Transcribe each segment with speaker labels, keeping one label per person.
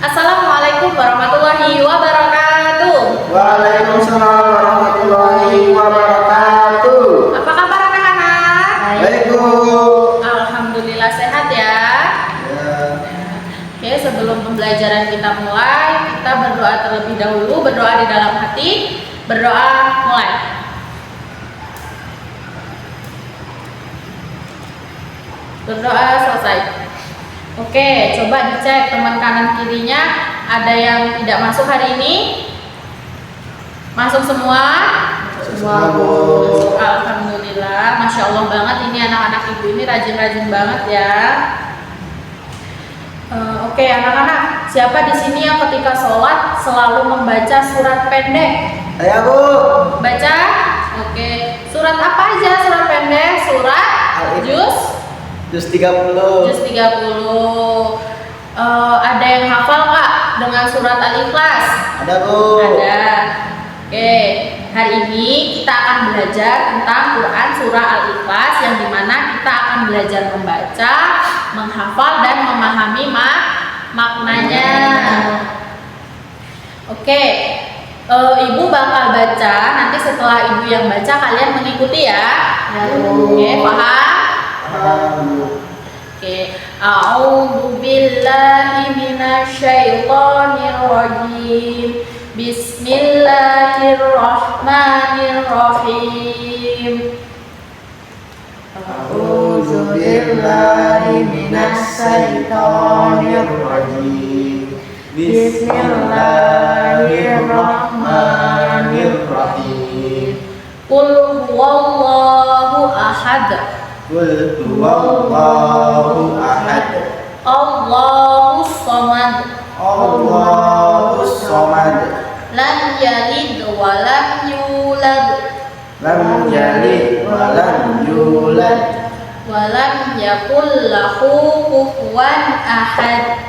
Speaker 1: Assalamualaikum warahmatullahi wabarakatuh.
Speaker 2: Waalaikumsalam warahmatullahi wabarakatuh.
Speaker 1: Apa kabar anak-anak?
Speaker 2: Baik, Bu.
Speaker 1: Alhamdulillah sehat ya. Oke, sebelum pembelajaran kita mulai, kita berdoa terlebih dahulu, berdoa di dalam hati. Berdoa mulai. Berdoa selesai. Oke, coba dicek teman kanan kirinya, ada yang tidak masuk hari ini? Masuk semua?
Speaker 2: Semua, Bu.
Speaker 1: Alhamdulillah, Masya Allah banget ini anak-anak ibu ini rajin-rajin banget ya. Oke anak-anak, siapa di sini yang ketika sholat selalu membaca surat pendek?
Speaker 2: Saya, Bu.
Speaker 1: Baca? Oke, surat apa aja surat pendek? Surat
Speaker 2: Juz 30.
Speaker 1: Juz 30. Ada yang hafal nggak dengan surat Al-Ikhlas?
Speaker 2: Ada, Bu.
Speaker 1: Ada. Oke, hari ini kita akan belajar tentang Quran surah Al-Ikhlas yang dimana kita akan belajar membaca, menghafal dan memahami maknanya. Oke, ibu bakal baca. Nanti setelah ibu yang baca kalian mengikuti ya. Oke, paham? Oke, a'udzu billahi minasyaitonir rajim. Bismillahirrahmanirrahim.
Speaker 2: A'udzu billahi minasyaitonir rajim. Bismillahirrahmanirrahim.
Speaker 1: Qul huwallahu ahad.
Speaker 2: Qul huwallahu ahad.
Speaker 1: Allahus samad.
Speaker 2: Allahus samad.
Speaker 1: Lam yalid wa lam yulad.
Speaker 2: Lam yalid wa lam yulad.
Speaker 1: Wa lam yakul lahu kufuwan ahad.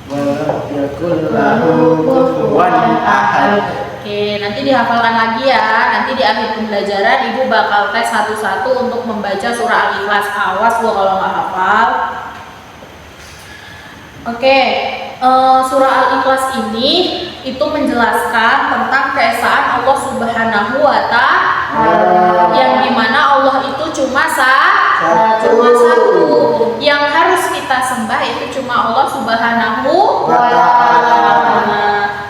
Speaker 2: Wa lam yakul lahu kufuwan ahad.
Speaker 1: Oke, nanti dihafalkan lagi ya. Nanti di akhir pembelajaran ibu bakal tes satu-satu untuk membaca surah Al-Ikhlas. Awas lo kalau nggak hafal. Oke, surah Al-Ikhlas ini itu menjelaskan tentang keesaan Allah Subhanahu wa Ta'ala, yang dimana Allah itu cuma satu. Yang harus kita sembah itu cuma Allah Subhanahu wa Ta'ala.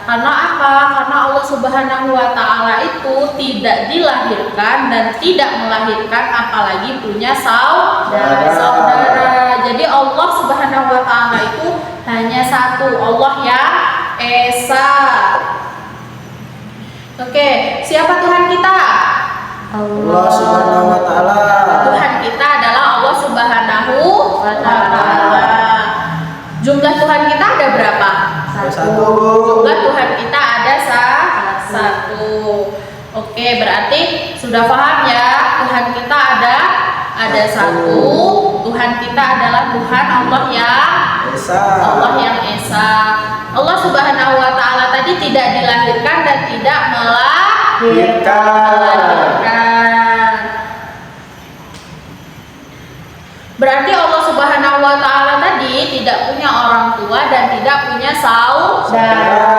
Speaker 1: Karena apa? Karena Allah Subhanahu wa Ta'ala itu tidak dilahirkan dan tidak melahirkan, apalagi punya saudara. Jadi Allah Subhanahu wa Ta'ala itu hanya satu, Allah yang Esa. Oke, siapa Tuhan kita?
Speaker 2: Allah Subhanahu wa Ta'ala.
Speaker 1: Tuhan kita adalah Allah Subhanahu wa Ta'ala. Jumlah Tuhan kita ada berapa?
Speaker 2: Satu.
Speaker 1: Jumlah Tuhan kita ada satu. Oke, berarti sudah paham ya, Tuhan kita ada satu. Tuhan kita adalah Tuhan Allah yang Esa. Allah Subhanahu wa Ta'ala tadi tidak dilahirkan dan tidak melahirkan. Berarti Allah Subhanahu wa Ta'ala tadi tidak punya orang tua dan tidak punya saudara.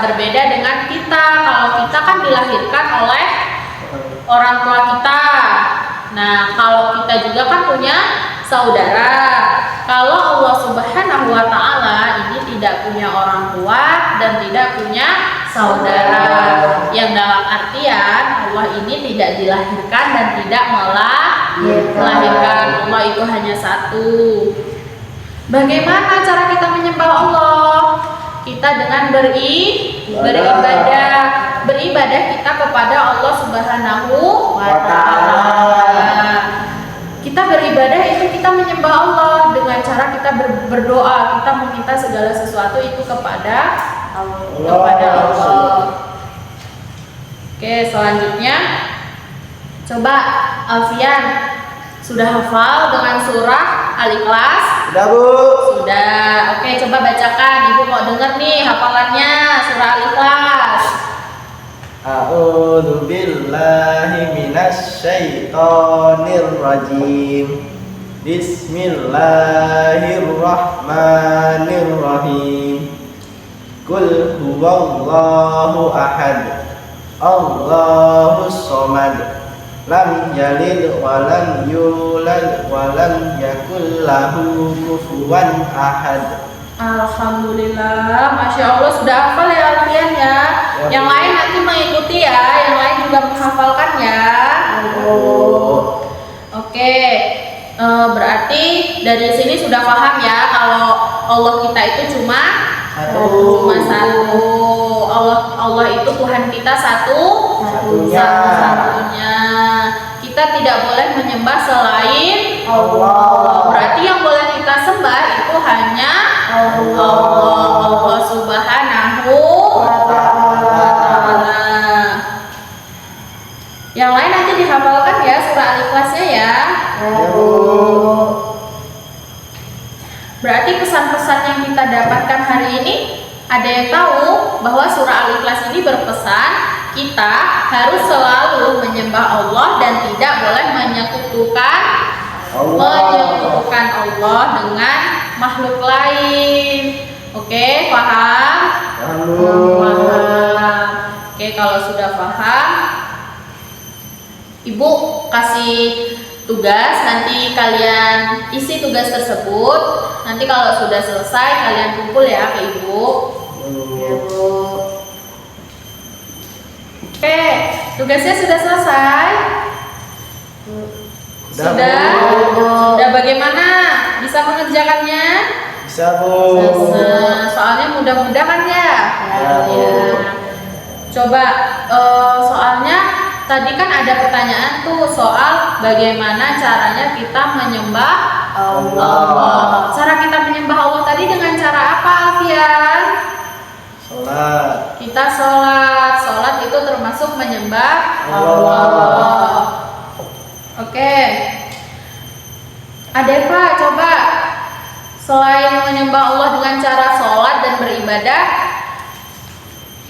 Speaker 1: Berbeda dengan kita. Kalau kita kan dilahirkan oleh orang tua kita. Nah, kalau kita juga kan punya saudara. Kalau Allah Subhanahu wa Ta'ala ini tidak punya orang tua dan tidak punya saudara, yang dalam artian Allah ini tidak dilahirkan dan tidak melahirkan. Allah itu hanya satu. Bagaimana cara kita menyembah Allah? Kita dengan beribadah kita kepada Allah Subhanahu wa Ta'ala. Kita beribadah itu kita menyembah Allah dengan cara kita berdoa, kita meminta segala sesuatu itu kepada Allah. Oke, selanjutnya coba Alfian, sudah hafal dengan surah Al-Ikhlas?
Speaker 2: Sudah, Bu.
Speaker 1: Sudah. Oke, coba bacakan. Ibu mau denger nih hafalannya surah Al-Ikhlas.
Speaker 2: A'udzu billahi minasyaitonir rajim. Bismillahirrahmanirrahim. Bismillahirrahmanirrahim. Qul huwallahu ahad. Allahus samad. Lam yalid wa lam yulad wa lam yakul lahu kufuwan ahad.
Speaker 1: Alhamdulillah, Masya Allah sudah hafal ya Alfian ya. Yang lain nanti mengikuti ya, yang lain juga menghafalkan ya. Oke, berarti dari sini sudah paham ya kalau Allah kita itu cuma satu. Allah itu Tuhan kita
Speaker 2: Satunya.
Speaker 1: satunya. Kita tidak boleh menyembah selain
Speaker 2: Allah.
Speaker 1: Berarti yang boleh kita sembah itu hanya Allah Subhanahu wa ta'ala. Yang lain nanti dihafalkan ya surah Al-Ikhlasnya ya. Berarti pesan-pesan yang kita dapatkan hari ini, ada yang tahu bahwa surah Al-Ikhlas ini berpesan kita harus selalu menyembah Allah dan tidak boleh menyekutukan Allah dengan makhluk lain. Oke, paham? Paham. Oke, kalau sudah paham, Ibu kasih tugas, nanti kalian isi tugas tersebut. Nanti kalau sudah selesai kalian kumpul ya ke Ibu. Oke, tugasnya sudah selesai. Sudah bagaimana? Bisa mengerjakannya?
Speaker 2: Bisa, Bu.
Speaker 1: Soalnya mudah-mudah kan ya?
Speaker 2: Ya.
Speaker 1: Coba soalnya tadi kan ada pertanyaan tuh soal bagaimana caranya kita menyembah Allah. Cara kita menyembah Allah tadi dengan cara apa, Alfian?
Speaker 2: Salat.
Speaker 1: Kita sholat itu termasuk menyembah
Speaker 2: Allah.
Speaker 1: Oke. Adeva, coba selain menyembah Allah dengan cara sholat dan beribadah,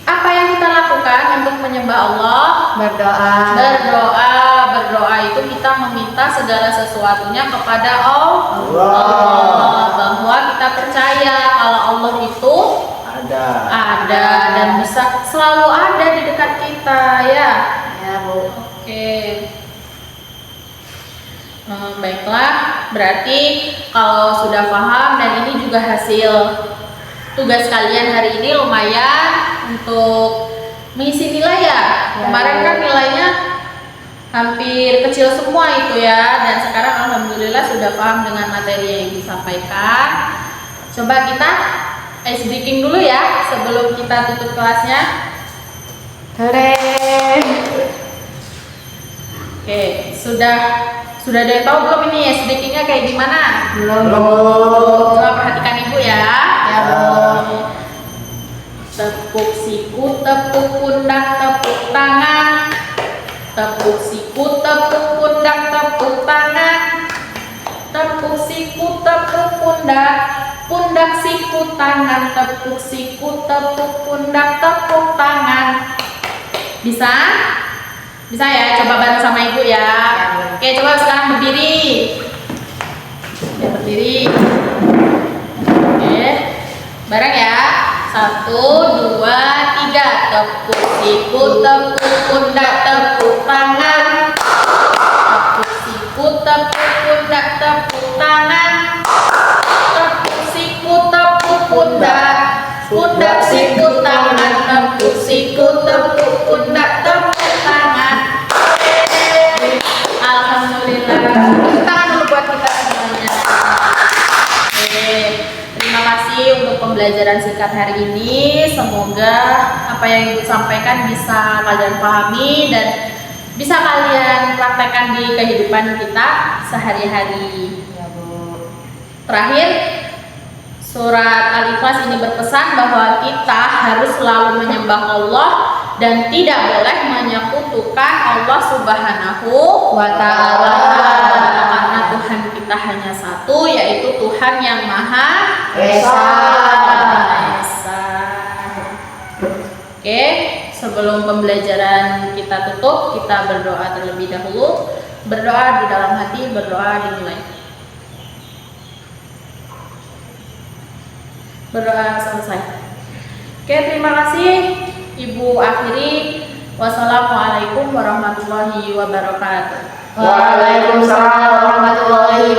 Speaker 1: apa yang kita lakukan untuk menyembah Allah? Berdoa itu kita meminta segala sesuatunya kepada Allah. Bahwa kita percaya kalau Allah itu ada dan bisa selalu ada di dekat kita ya. Bu. Oke. Baiklah, berarti kalau sudah paham dan ini juga hasil tugas kalian hari ini lumayan untuk mengisi nilai ya. Kemarin kan nilainya hampir kecil semua itu ya, dan sekarang alhamdulillah sudah paham dengan materi yang disampaikan. Coba kita ice breaking dulu ya sebelum kita tutup kelasnya. Oke, sudah ada yang tahu belum ini ice breakingnya kayak gimana?
Speaker 2: Belum.
Speaker 1: Coba perhatikan Ibu ya. Bu. Tepuk siku, tepuk pundak, tepuk tangan. Tepuk siku, tepuk pundak, tepuk tangan. Tepuk siku, tepuk pundak, pundak siku tangan. Tepuk siku, tepuk pundak, tepuk tangan. Bisa? Bisa ya? Coba bantu sama Ibu ya. Oke, coba sekarang berdiri. Berdiri. Oke, bareng ya. 1, 2, 3. Tepuk siku, tepuk pundak, tepuk tangan. Tepuk siku, tepuk pundak, tepuk tangan. Tepuk siku, tepuk pundak, pundak siku tangan. Tepuk siku, tepuk pundak, tepuk tangan. Alhamdulillah. Tepuk tangan dulu buat kita semuanya. Terima kasih untuk pembelajaran singkat hari ini. Semoga apa yang Ibu sampaikan bisa kalian pahami dan bisa kalian praktekkan di kehidupan kita sehari-hari. Terakhir, surat Al-Ikhlas ini berpesan bahwa kita harus selalu menyembah Allah dan tidak boleh menyekutukan Allah Subhanahu wa ta'ala, karena Tuhan kita hanya satu, yaitu Tuhan yang Maha Esa. Oke, sebelum pembelajaran kita tutup, kita berdoa terlebih dahulu. Berdoa di dalam hati, berdoa dimulai. Berdoa selesai. Oke, terima kasih Ibu akhiri. Wassalamualaikum warahmatullahi wabarakatuh.
Speaker 3: Waalaikumsalam warahmatullahi